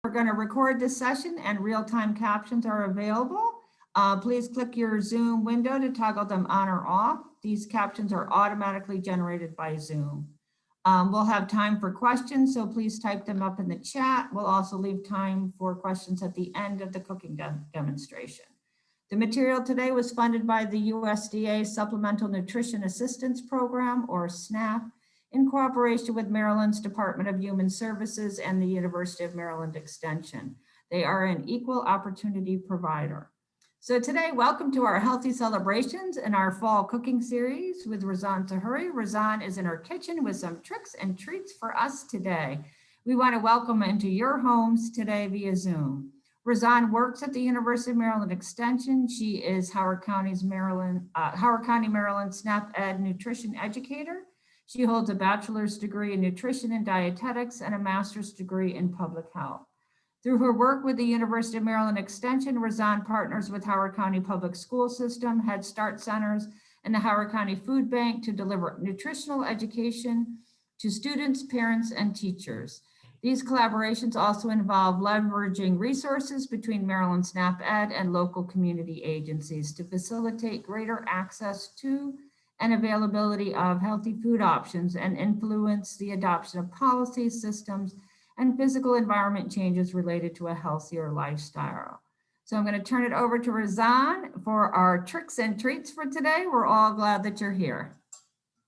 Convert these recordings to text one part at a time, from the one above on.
We're going to record this session and real-time captions are available. Please click your Zoom window to toggle them on or off. These captions are automatically generated by Zoom. We'll have time for questions, so please type them up in the chat. We'll also leave time for questions at the end of the cooking demonstration. The material today was funded by the USDA Supplemental Nutrition Assistance Program, or SNAP, in cooperation with Maryland's Department of Human Services and the University of Maryland Extension. They are an equal opportunity provider. So today, welcome to our Healthy Celebrations in our fall cooking series with Razan Sahuri. Razan is in her kitchen with some tricks and treats for us today. We want to welcome into your homes today via Zoom. Razan works at the University of Maryland Extension. She is Howard County, Maryland SNAP Ed nutrition educator. She holds a bachelor's degree in nutrition and dietetics and a master's degree in public health. Through her work with the University of Maryland Extension, Razan partners with Howard County Public School System, Head Start Centers, and the Howard County Food Bank to deliver nutritional education to students, parents, and teachers. These collaborations also involve leveraging resources between Maryland SNAP Ed and local community agencies to facilitate greater access to and availability of healthy food options and influence the adoption of policies, systems, and physical environment changes related to a healthier lifestyle. So I'm going to turn it over to Razan for our tricks and treats for today. We're all glad that you're here.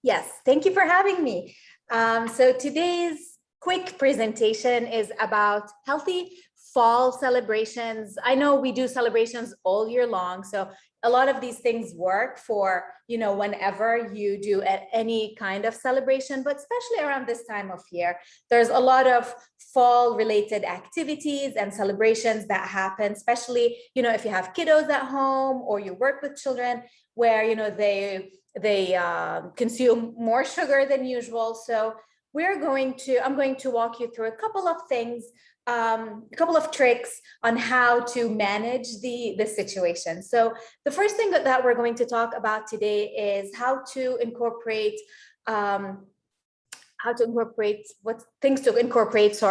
Yes, thank you for having me. So today's quick presentation is about healthy fall celebrations. I know we do celebrations all year long, so a lot of these things work for, whenever you do any kind of celebration, but especially around this time of year, there's a lot of fall related activities and celebrations that happen, especially, if you have kiddos at home or you work with children where, they consume more sugar than usual. So I'm going to walk you through a couple of things, a couple of tricks on how to manage the situation. So the first thing that we're going to talk about today is how to incorporate things to incorporate,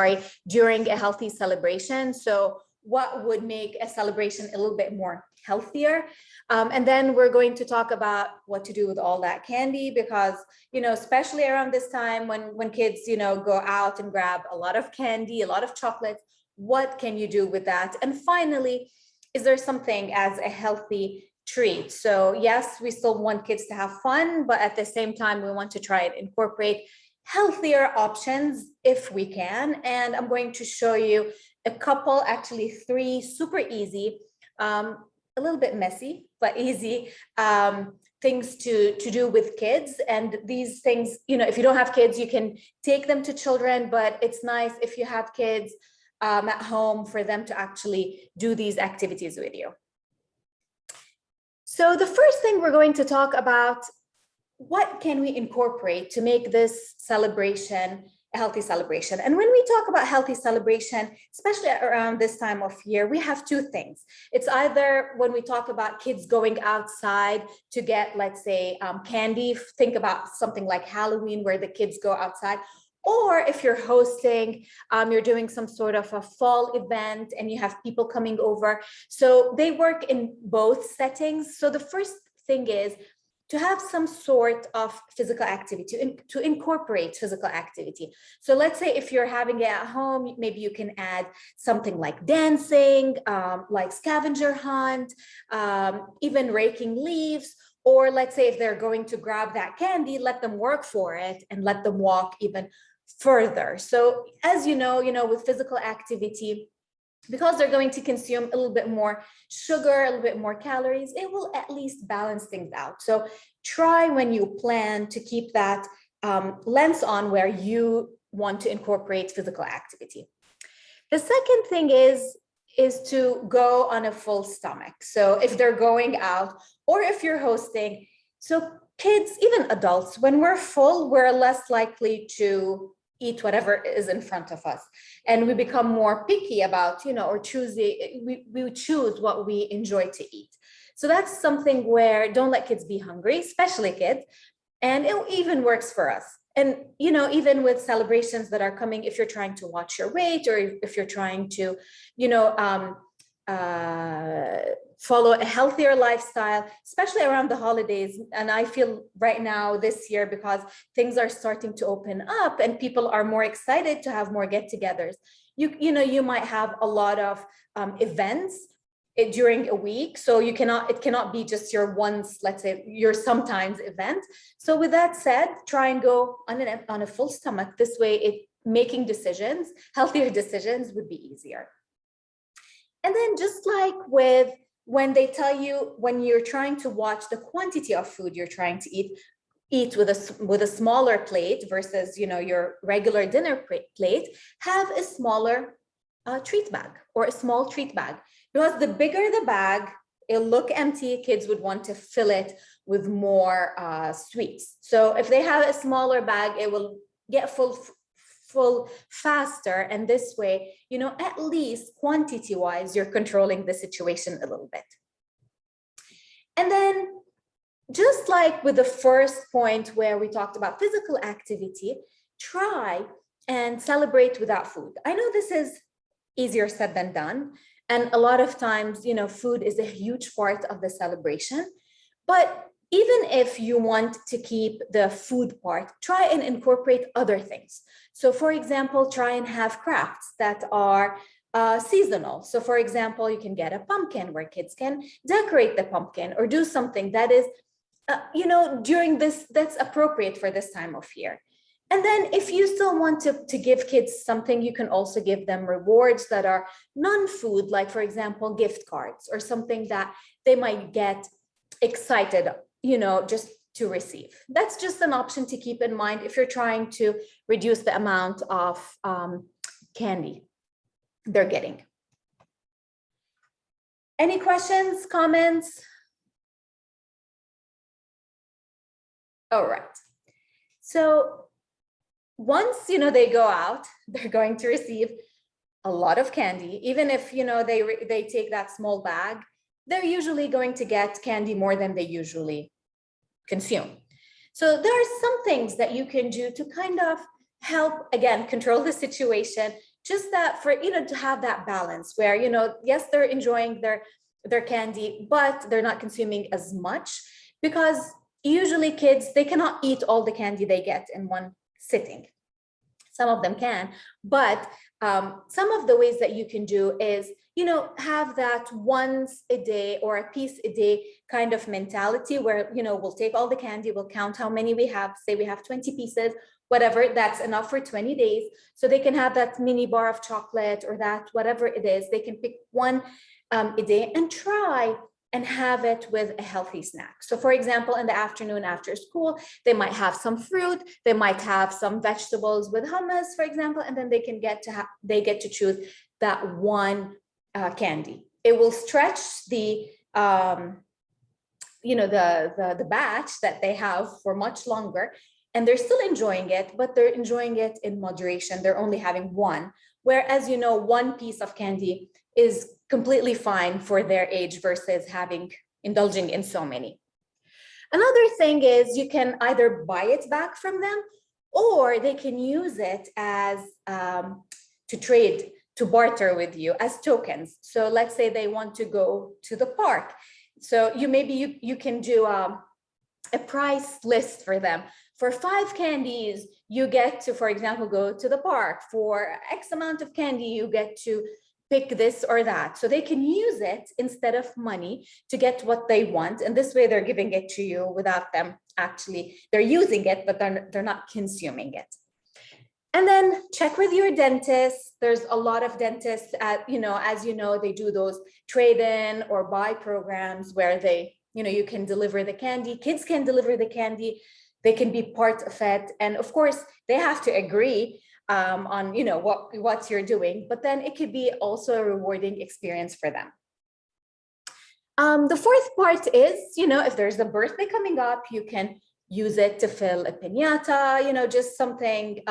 during a healthy celebration. So what would make a celebration a little bit more healthier. And then we're going to talk about what to do with all that candy, because, especially around this time when kids, go out and grab a lot of candy, a lot of chocolates, what can you do with that? And finally, is there something as a healthy treat? So yes, we still want kids to have fun, but at the same time, we want to try and incorporate healthier options if we can. And I'm going to show you a couple, actually 3 super easy, a little bit messy, but easy things to do with kids. And these things, if you don't have kids, you can take them to children, but it's nice if you have kids at home for them to actually do these activities with you. So the first thing we're going to talk about, what can we incorporate to make this celebration a healthy celebration? And when we talk about healthy celebration, especially around this time of year, we have 2 things. It's either when we talk about kids going outside to get, let's say, candy, think about something like Halloween where the kids go outside, or if you're hosting, you're doing some sort of a fall event and you have people coming over. So they work in both settings. So the first thing is to have some sort of physical activity, to incorporate physical activity. So let's say if you're having it at home, maybe you can add something like dancing, like scavenger hunt, even raking leaves, or let's say if they're going to grab that candy, let them work for it and let them walk even further. So as you know, with physical activity, because they're going to consume a little bit more sugar, a little bit more calories, it will at least balance things out. So try when you plan to keep that lens on where you want to incorporate physical activity. The second thing is to go on a full stomach. So if they're going out or if you're hosting, so kids, even adults, when we're full, we're less likely to eat whatever is in front of us. And we become more picky about, or we choose what we enjoy to eat. So that's something where don't let kids be hungry, especially kids. And it even works for us. and, even with celebrations that are coming, if you're trying to watch your weight, or if you're trying to, follow a healthier lifestyle, especially around the holidays. And I feel right now this year, because things are starting to open up and people are more excited to have more get-togethers. You might have a lot of events during a week, so it cannot be just your once, let's say, your sometimes event. So with that said, try and go on a full stomach. This way, making decisions, healthier decisions, would be easier. And then, just like with when they tell you, when you're trying to watch the quantity of food you're trying to eat with a smaller plate versus your regular dinner plate, have a smaller treat bag, or a small treat bag, because the bigger the bag, it'll look empty. Kids would want to fill it with more sweets. So if they have a smaller bag, it will get full faster, and this way, at least quantity wise, you're controlling the situation a little bit. And then, just like with the first point where we talked about physical activity, try and celebrate without food. I know this is easier said than done, and a lot of times, food is a huge part of the celebration. But even if you want to keep the food part, try and incorporate other things. So for example, try and have crafts that are seasonal. So for example, you can get a pumpkin where kids can decorate the pumpkin, or do something that is, during this, that's appropriate for this time of year. And then if you still want to give kids something, you can also give them rewards that are non-food, like for example, gift cards, or something that they might get excited, just to receive. That's just an option to keep in mind if you're trying to reduce the amount of candy they're getting. Any questions, comments? All right. So once, they go out, they're going to receive a lot of candy. Even if, they take that small bag, they're usually going to get candy more than they usually consume. So there are some things that you can do to kind of help, again, control the situation, just that for, to have that balance where, yes, they're enjoying their candy, but they're not consuming as much, because usually kids, they cannot eat all the candy they get in one sitting. Some of them can, but some of the ways that you can do is, have that once a day or a piece a day kind of mentality where, we'll take all the candy, we'll count how many we have, say we have 20 pieces, whatever, that's enough for 20 days. So they can have that mini bar of chocolate, or that, whatever it is, they can pick one a day and try and have it with a healthy snack. So for example, in the afternoon after school, they might have some fruit, they might have some vegetables with hummus, for example, and then they can get to choose that one candy. It will stretch the the batch that they have for much longer, and they're still enjoying it, but they're enjoying it in moderation. They're only having one, whereas one piece of candy is completely fine for their age versus indulging in so many. Another thing is, you can either buy it back from them, or they can use it as to trade, to barter with you as tokens. So let's say they want to go to the park. So you can do a price list for them. For 5 candies, you get to, for example, go to the park. For X amount of candy, you get to pick this or that. So they can use it instead of money to get what they want. And this way they're giving it to you without them actually, they're using it, but they're not consuming it. And then check with your dentist. There's a lot of dentists as they do those trade-in or buy programs where they, you can deliver the candy. Kids can deliver the candy. They can be part of it. And of course, they have to agree on what you're doing, but then it could be also a rewarding experience for them. The fourth part is, if there's a birthday coming up, you can use it to fill a piñata, just something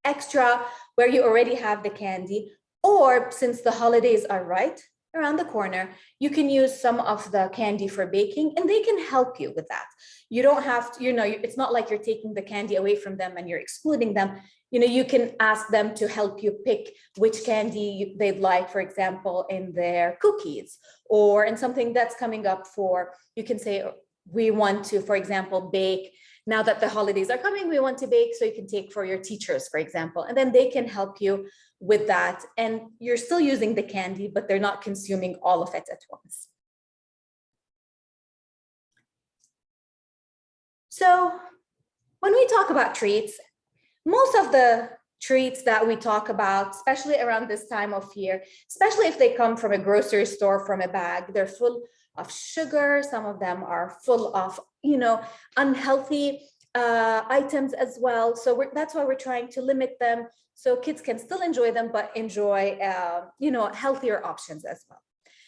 extra where you already have the candy. Or since the holidays are right around the corner. You can use some of the candy for baking, and they can help you with that. You don't have to, it's not like you're taking the candy away from them and you're excluding them. You can ask them to help you pick which candy they'd like, for example, in their cookies, or in something that's coming up for, you can say, we want to, for example, bake. Now that the holidays are coming, we want to bake, so you can take for your teachers, for example, and then they can help you with that. And you're still using the candy, but they're not consuming all of it at once. So when we talk about treats, most of the treats that we talk about, especially around this time of year, especially if they come from a grocery store, from a bag, they're full of sugar. Some of them are full of, unhealthy items as well. So that's why we're trying to limit them so kids can still enjoy them, but enjoy, healthier options as well.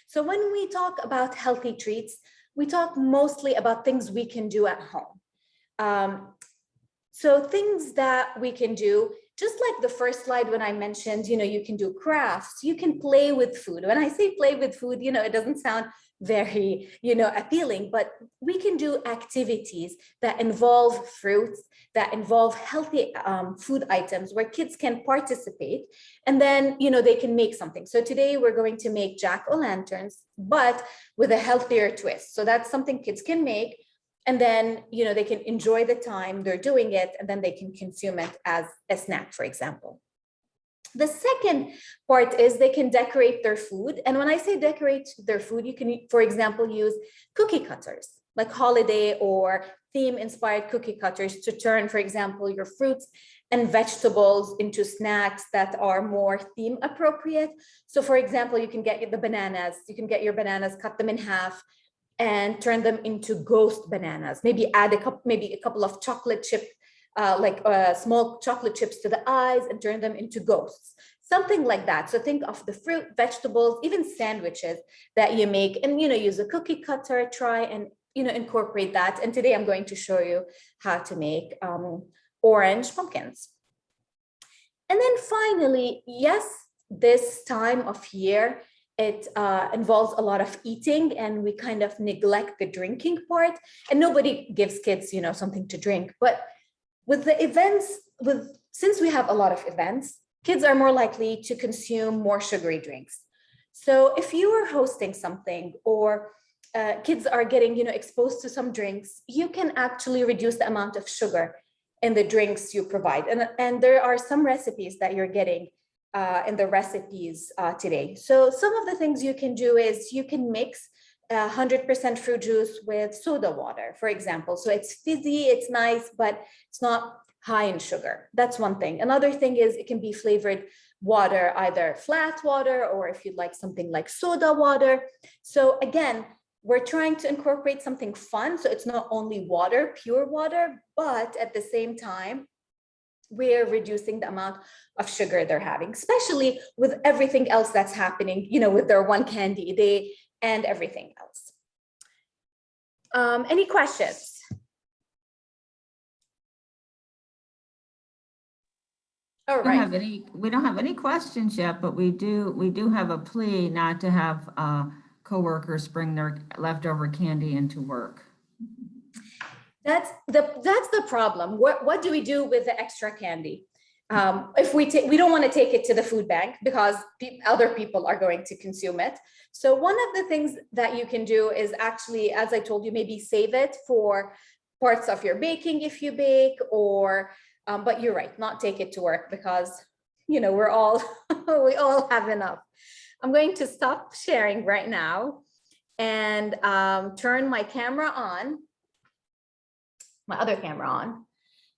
So when we talk about healthy treats, we talk mostly about things we can do at home. So things that we can do, just like the first slide when I mentioned, you can do crafts, you can play with food. When I say play with food, it doesn't sound very, appealing, but we can do activities that involve fruits, that involve healthy food items where kids can participate, and then, they can make something. So today we're going to make jack-o'-lanterns, but with a healthier twist. So that's something kids can make. And then, they can enjoy the time they're doing it, and then they can consume it as a snack, for example. The second part is they can decorate their food. And when I say decorate their food, you can, for example, use cookie cutters, like holiday or theme-inspired cookie cutters to turn, for example, your fruits and vegetables into snacks that are more theme appropriate. So, for example, you can get the bananas, your bananas, cut them in half, and turn them into ghost bananas. Maybe add a couple of chocolate chip, small chocolate chips to the eyes, and turn them into ghosts. Something like that. So think of the fruit, vegetables, even sandwiches that you make, and use a cookie cutter, try and incorporate that. And today I'm going to show you how to make orange pumpkins. And then finally, yes, this time of year, it involves a lot of eating, and we kind of neglect the drinking part, and nobody gives kids, something to drink. But with the events, since we have a lot of events, kids are more likely to consume more sugary drinks. So if you are hosting something, or kids are getting, exposed to some drinks, you can actually reduce the amount of sugar in the drinks you provide. And there are some recipes that you're getting in the recipes today. So some of the things you can do is you can mix 100% fruit juice with soda water, for example. So it's fizzy, it's nice, but it's not high in sugar. That's one thing. Another thing is it can be flavored water, either flat water, or if you'd like something like soda water. So again, we're trying to incorporate something fun. So it's not only water, pure water, but at the same time, we're reducing the amount of sugar they're having, especially with everything else that's happening, with their one candy a day and everything else. Any questions? All right. We don't have any questions yet, but we do have a plea not to have coworkers bring their leftover candy into work. That's the problem. What do we do with the extra candy? If we don't want to take it to the food bank because other people are going to consume it. So one of the things that you can do is actually, as I told you, maybe save it for parts of your baking if you bake, or but you're right, not take it to work because we're all we all have enough. I'm going to stop sharing right now and turn my camera on. My other camera on.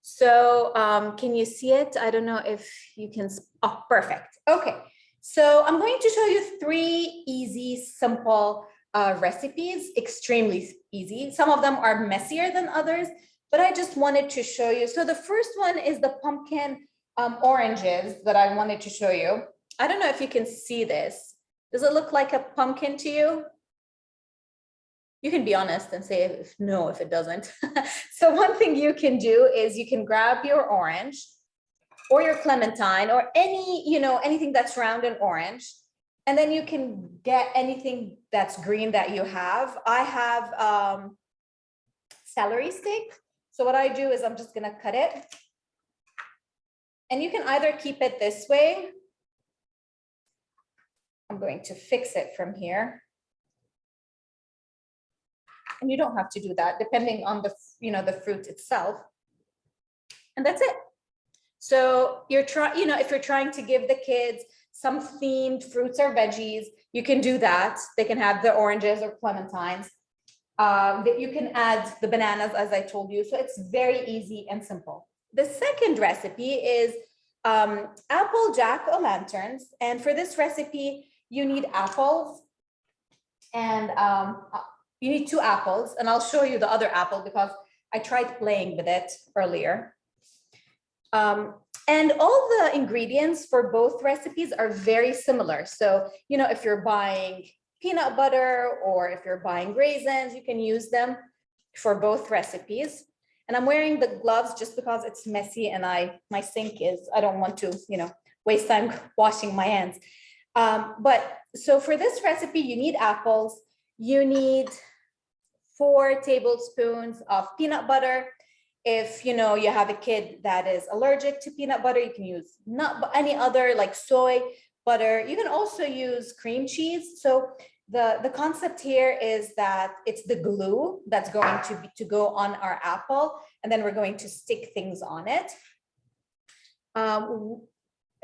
So can you see it? I don't know if you can. Oh, perfect. Okay. So I'm going to show you 3 easy, simple recipes, extremely easy. Some of them are messier than others, but I just wanted to show you. So the first one is the pumpkin oranges that I wanted to show you. I don't know if you can see this. Does it look like a pumpkin to you? You can be honest and say if it doesn't. So one thing you can do is you can grab your orange or your clementine or anything that's round and orange, And then you can get anything that's green that you have. I have celery stick. So what I do is I'm just gonna cut it. And you can either keep it this way. I'm going to fix it from here. And you don't have to do that depending on the, the fruit itself. And that's it. So if you're trying to give the kids some themed fruits or veggies, you can do that. They can have the oranges or clementines. You can add the bananas, as I told you. So it's very easy and simple. The second recipe is apple jack-o'-lanterns. And for this recipe, you need apples. And you need 2 apples. And I'll show you the other apple because I tried playing with it earlier. And all the ingredients for both recipes are very similar. So, if you're buying peanut butter or if you're buying raisins, you can use them for both recipes. And I'm wearing the gloves just because it's messy and my sink is, I don't want to, waste time washing my hands. But so for this recipe, you need apples. You need 4 tablespoons of peanut butter. If you have a kid that is allergic to peanut butter, you can use any other like soy butter. You can also use cream cheese. So the concept here is that it's the glue that's going to go on our apple, and then we're going to stick things on it. A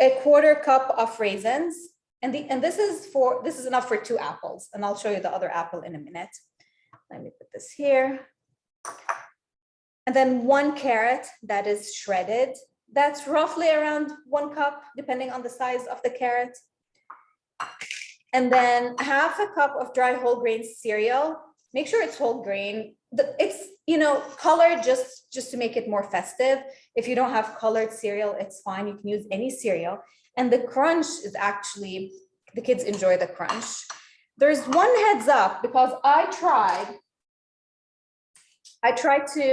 1/4 cup of raisins, and this is enough for 2 apples, and I'll show you the other apple in a minute. Let me put this here. And then 1 carrot that is shredded. That's roughly around 1 cup, depending on the size of the carrot. And then 1/2 cup of dry whole grain cereal. Make sure it's whole grain. It's, colored just to make it more festive. If you don't have colored cereal, it's fine. You can use any cereal. And the crunch is actually, the kids enjoy the crunch. There's one heads up because I tried to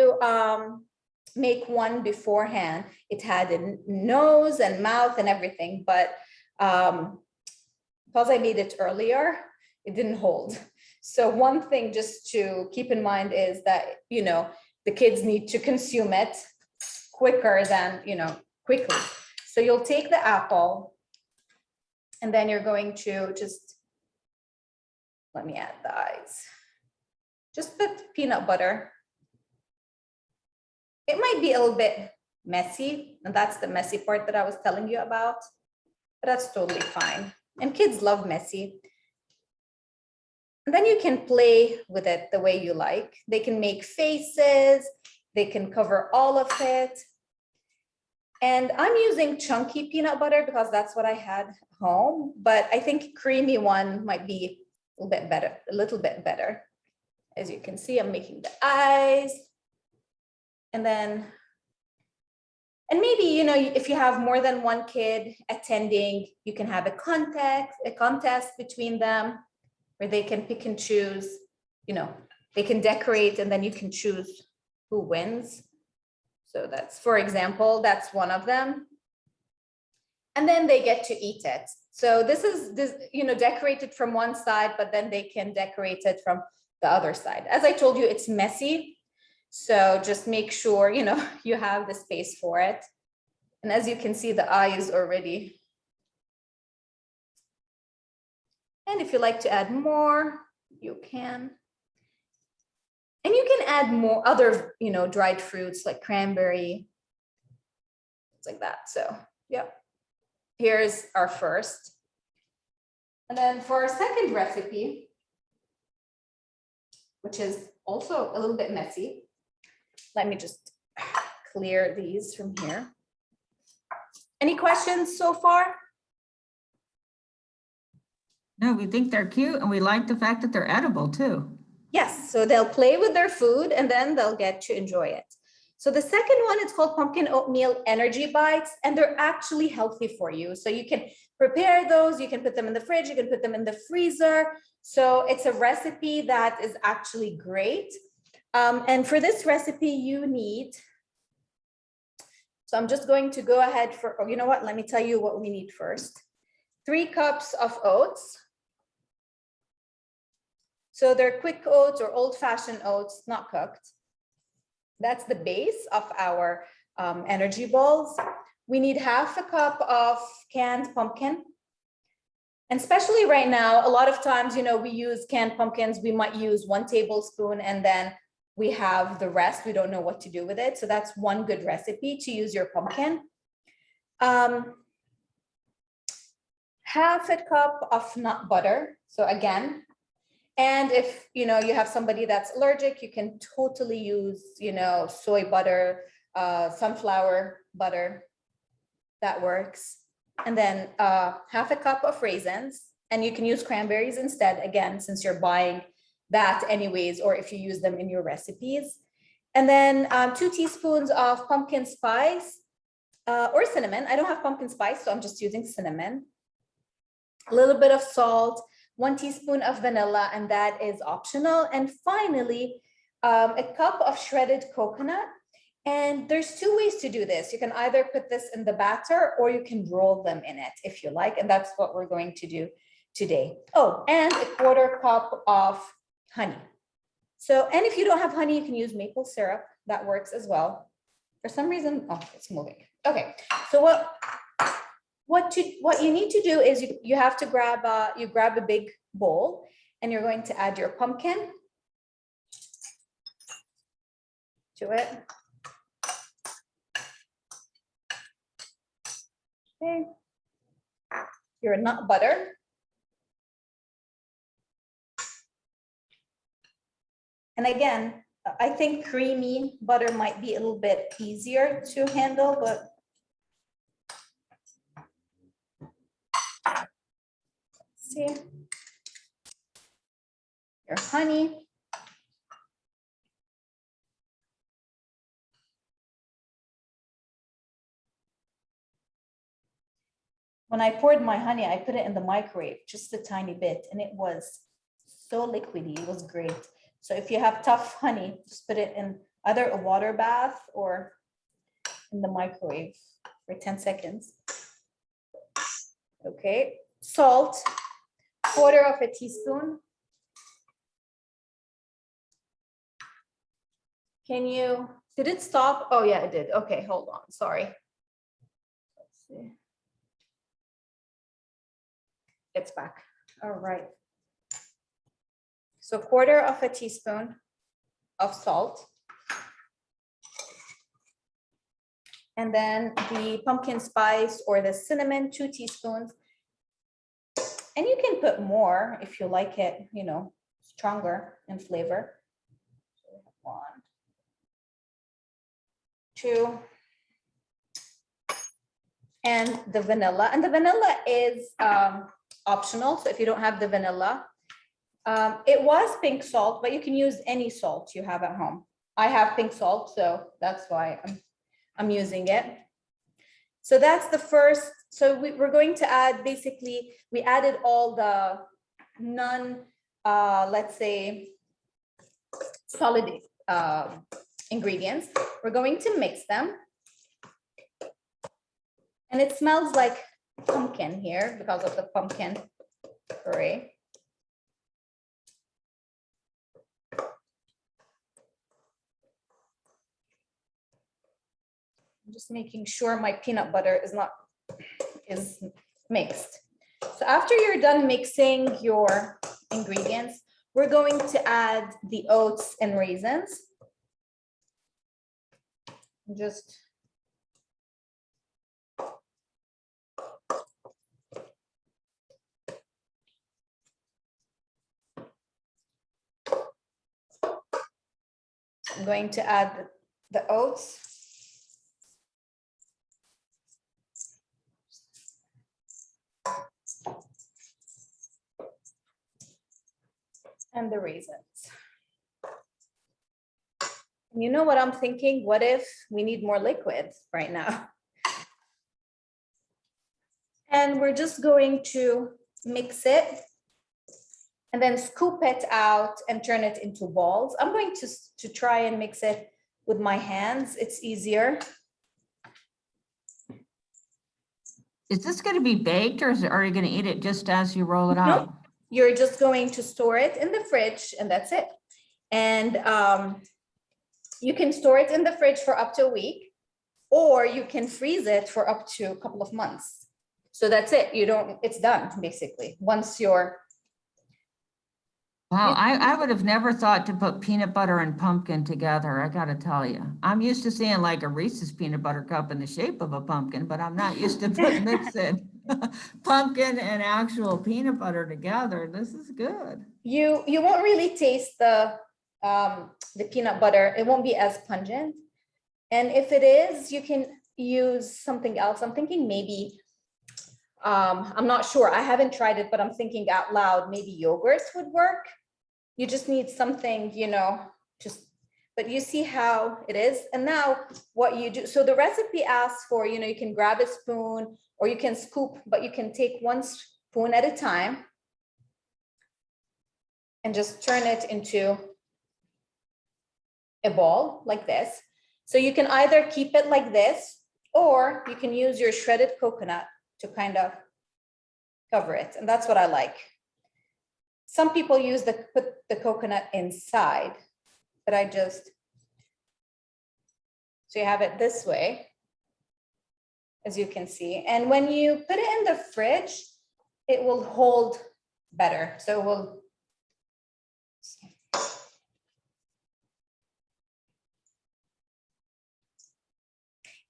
make one beforehand. It had a nose and mouth and everything, but because I made it earlier, it didn't hold. So one thing just to keep in mind is that, the kids need to consume it quicker than, quickly. So you'll take the apple and then you're going to let me add the eyes. Just put peanut butter. It might be a little bit messy, and that's the messy part that I was telling you about, but that's totally fine. And kids love messy. And then you can play with it the way you like. They can make faces, they can cover all of it. And I'm using chunky peanut butter because that's what I had home, but I think creamy one might be a little bit better. As you can see, I'm making the eyes. And maybe, if you have more than 1 kid attending, you can have a contest between them where they can pick and choose, they can decorate and then you can choose who wins. So that's, for example, that's one of them. And then they get to eat it. So this is decorated from one side, but then they can decorate it from the other side. As I told you, it's messy. So just make sure, you have the space for it. And as you can see, the eye is already. And if you like to add more, you can. And you can add more other, dried fruits like cranberry, things like that. So, yeah, here's our first. And then for our second recipe, which is also a little bit messy, let me just clear these from here. Any questions so far? No, we think they're cute and we like the fact that they're edible too. Yes, so they'll play with their food and then they'll get to enjoy it. So the second one is called pumpkin oatmeal energy bites, and they're actually healthy for you. So you can prepare those, you can put them in the fridge, you can put them in the freezer. So it's a recipe that is actually great. And for this recipe, you need, so I'm just going to go ahead for, you know what, let me tell you what we need first. 3 cups of oats. So they're quick oats or old-fashioned oats, not cooked. That's the base of our energy balls. We need half a cup of canned pumpkin. And especially right now, a lot of times, you know, we use canned pumpkins. We might use 1 tablespoon and then we have the rest. We don't know what to do with it. So that's one good recipe to use your pumpkin. Half a cup of nut butter. So again, and if you know you have somebody that's allergic, you can totally use, you know, soy butter, sunflower butter. That works. And then half a cup of raisins, and you can use cranberries instead, again, since you're buying that anyways, or if you use them in your recipes. And then 2 teaspoons of pumpkin spice or cinnamon. I don't have pumpkin spice, so I'm just using cinnamon. A little bit of salt, 1 teaspoon of vanilla, and that is optional. And finally, a cup of shredded coconut. And there's 2 ways to do this. You can either put this in the batter or you can roll them in it if you like. And that's what we're going to do today. Oh, and a 1/4 cup of honey. So, and if you don't have honey, you can use maple syrup. That works as well. For some reason, oh, it's moving. Okay, so what you need to do is you have to grab a big bowl, and you're going to add your pumpkin to it. Okay, your nut butter. And again, I think creamy butter might be a little bit easier to handle, but let's see. Your honey. When I poured my honey, I put it in the microwave just a tiny bit, and it was so liquidy. It was great. So if you have tough honey, just put it in either a water bath or in the microwave for 10 seconds. Okay, salt, 1/4 teaspoon. Did it stop? Oh yeah, it did. Okay, hold on, sorry. Let's see. It's back. All right. So 1/4 teaspoon of salt. And then the pumpkin spice or the cinnamon, 2 teaspoons. And you can put more if you like it, you know, stronger in flavor. 1, 2. And the vanilla. And the vanilla is optional. So if you don't have the vanilla, it was pink salt, but you can use any salt you have at home. I have pink salt, so that's why I'm using it. So that's the first. So we're going to add, basically, we added all the let's say, solid ingredients. We're going to mix them. And it smells like pumpkin here because of the pumpkin puree. I'm just making sure my peanut butter is mixed. So after you're done mixing your ingredients, we're going to add the oats and raisins. Just I'm going to add the oats. And the raisins. And you know what I'm thinking? What if we need more liquid right now? And we're just going to mix it and then scoop it out and turn it into balls. I'm going to try and mix it with my hands. It's easier. Is this going to be baked or are you going to eat it just as you roll it out? Nope. You're just going to store it in the fridge and that's it. And you can store it in the fridge for up to a week, or you can freeze it for up to a couple of months. So that's it. It's done basically. Once you're. Wow, I would have never thought to put peanut butter and pumpkin together. I gotta tell you, I'm used to seeing like a Reese's peanut butter cup in the shape of a pumpkin, but I'm not used to mixing pumpkin and actual peanut butter together. This is good. You won't really taste the peanut butter. It won't be as pungent. And if it is, you can use something else. I'm thinking maybe, I'm not sure. I haven't tried it, but I'm thinking out loud, maybe yogurt would work. You just need something, but you see how it is. And now what you do, so the recipe asks for, you can grab a spoon or you can scoop, but you can take one spoon at a time and just turn it into a ball like this. So you can either keep it like this, or you can use your shredded coconut to kind of cover it. And that's what I like. Some people put the coconut inside, but so you have it this way, as you can see. And when you put it in the fridge, it will hold better. So we'll.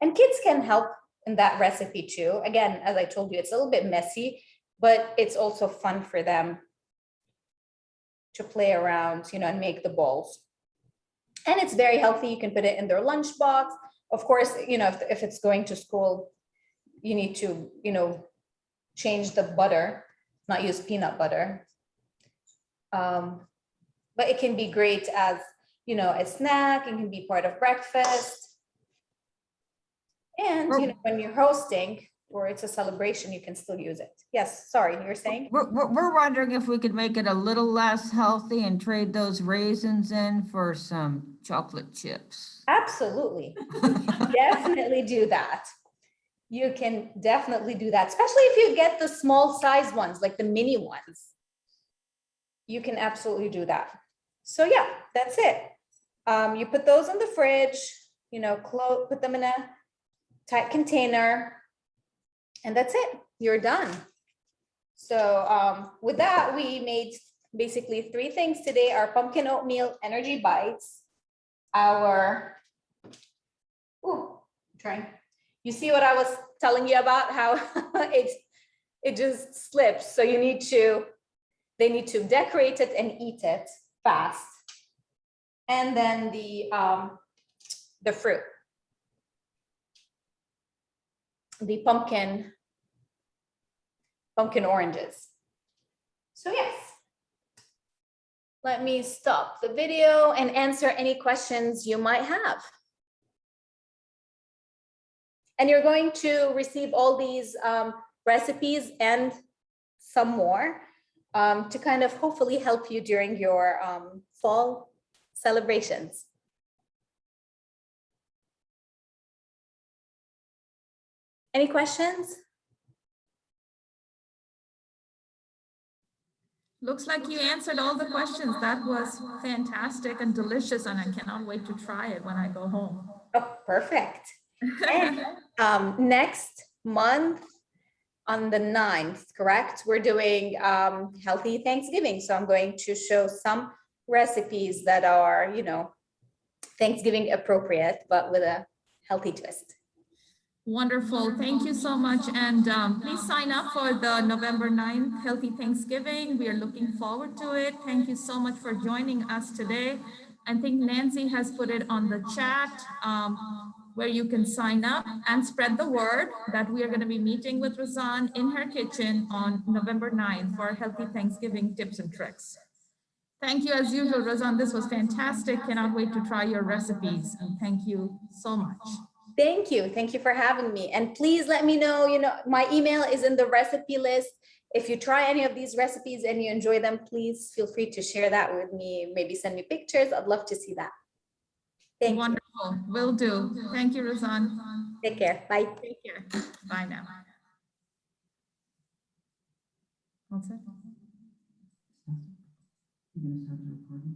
And kids can help in that recipe too. Again, as I told you, it's a little bit messy, but it's also fun for them to play around, and make the balls. And it's very healthy. You can put it in their lunchbox. Of course, if it's going to school, you need to, change the butter, not use peanut butter. But it can be great as, a snack. It can be part of breakfast. And when you're hosting or it's a celebration, you can still use it. Yes, sorry, you were saying? We're wondering if we could make it a little less healthy and trade those raisins in for some chocolate chips. Absolutely. Definitely do that. You can definitely do that, especially if you get the small size ones, like the mini ones. You can absolutely do that. So yeah, that's it. You put those in the fridge, put them in a tight container, and that's it. You're done. So with that, we made basically 3 things today: our pumpkin oatmeal energy bites, you see what I was telling you about, how it just slips. So they need to decorate it and eat it fast. And then the fruit, the pumpkin oranges. So yes, let me stop the video and answer any questions you might have. And you're going to receive all these recipes and some more to kind of hopefully help you during your fall celebrations. Any questions? Looks like you answered all the questions. That was fantastic and delicious, and I cannot wait to try it when I go home. Oh, perfect. And next month on the 9th, correct? We're doing Healthy Thanksgiving. So I'm going to show some recipes that are, Thanksgiving appropriate, but with a healthy twist. Wonderful. Thank you so much. And please sign up for the November 9th Healthy Thanksgiving. We are looking forward to it. Thank you so much for joining us today. I think Nancy has put it on the chat where you can sign up and spread the word that we are going to be meeting with Razan in her kitchen on November 9th for Healthy Thanksgiving tips and tricks. Thank you as usual, Razan. This was fantastic. Cannot wait to try your recipes. And thank you so much. Thank you. Thank you for having me. And please let me know, my email is in the recipe list. If you try any of these recipes and you enjoy them, please feel free to share that with me. Maybe send me pictures. I'd love to see that. Thank you. Wonderful. Will do. Thank you, Razan. Take care. Bye. Take care. Bye now. All set? You gonna start the recording?